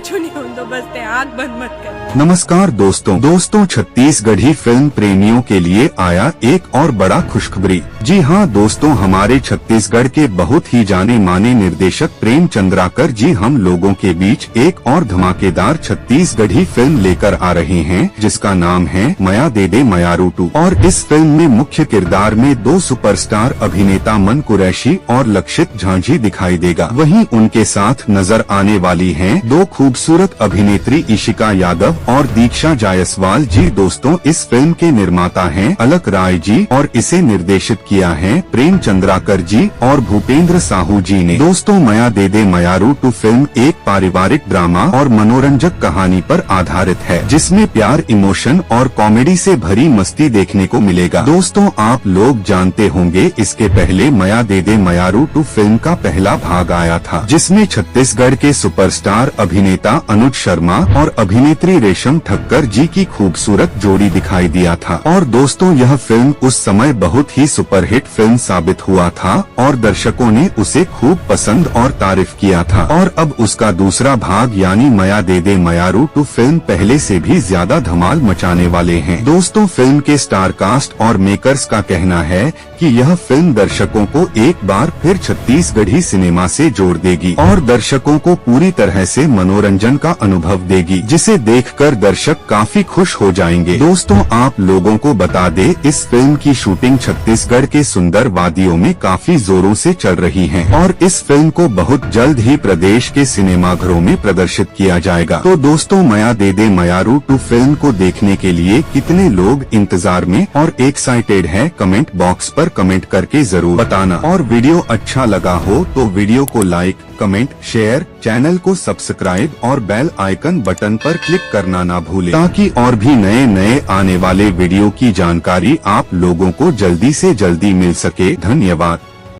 कुछ नहीं बंदोबस्त है, आँख बंद मत कर। नमस्कार दोस्तों छत्तीसगढ़ी फिल्म प्रेमियों के लिए आया एक और बड़ा खुशखबरी। जी हाँ दोस्तों, हमारे छत्तीसगढ़ के बहुत ही जाने माने निर्देशक प्रेम चंद्राकर जी हम लोगों के बीच एक और धमाकेदार छत्तीसगढ़ी फिल्म लेकर आ रहे हैं, जिसका नाम है मया दे दे मयारू 2। और इस फिल्म में मुख्य किरदार में 2 सुपरस्टार अभिनेता मन कुरैशी और लक्षित झांझी दिखाई देगा। वहीं उनके साथ नजर आने वाली हैं 2 खूबसूरत अभिनेत्री इशिका यादव और दीक्षा जायसवाल जी। दोस्तों, इस फिल्म के निर्माता हैं अलक राय जी और इसे निर्देशित किया है प्रेम चंद्राकर जी और भूपेंद्र साहू जी ने। दोस्तों, मया दे दे मयारू 2 फिल्म एक पारिवारिक ड्रामा और मनोरंजक कहानी पर आधारित है, जिसमें प्यार, इमोशन और कॉमेडी से भरी मस्ती देखने को मिलेगा। दोस्तों, आप लोग जानते होंगे इसके पहले मया दे दे मयारू 2 फिल्म का पहला भाग आया था, जिसमें छत्तीसगढ़ के सुपरस्टार अभिनेता अनुज शर्मा और अभिनेत्री रेशम ठक्कर जी की खूबसूरत जोड़ी दिखाई दिया था। और दोस्तों, यह फिल्म उस समय बहुत ही सुपरहिट फिल्म साबित हुआ था और दर्शकों ने उसे खूब पसंद और तारीफ किया था। और अब उसका दूसरा भाग यानी मया दे दे मयारू 2 फिल्म पहले से भी ज्यादा धमाल मचाने वाले हैं। दोस्तों, फिल्म के स्टार कास्ट और मेकर्स का कहना है कि यह फिल्म दर्शकों को एक बार फिर छत्तीसगढ़ी सिनेमा से जोड़ देगी और दर्शकों को पूरी तरह से मनोरंजन का अनुभव देगी, जिसे देखकर दर्शक काफी खुश हो जाएंगे। दोस्तों, आप लोगों को बता दें, इस फिल्म की शूटिंग छत्तीसगढ़ के सुंदर वादियों में काफी जोरों से चल रही है और इस फिल्म को बहुत जल्द ही प्रदेश के सिनेमाघरों में प्रदर्शित किया जाएगा। तो दोस्तों, मया दे दे मयारू 2 फिल्म को देखने के लिए कितने लोग इंतजार में और एक्साइटेड हैं, कमेंट बॉक्स पर कमेंट करके जरूर बताना। और वीडियो अच्छा लगा हो तो वीडियो को लाइक, कमेंट, शेयर, चैनल को सब्सक्राइब और बेल आइकन बटन पर क्लिक करना ना भूलें, ताकि और भी नए आने वाले वीडियो की जानकारी आप लोगों को जल्दी से जल्दी मिल सके। धन्यवाद।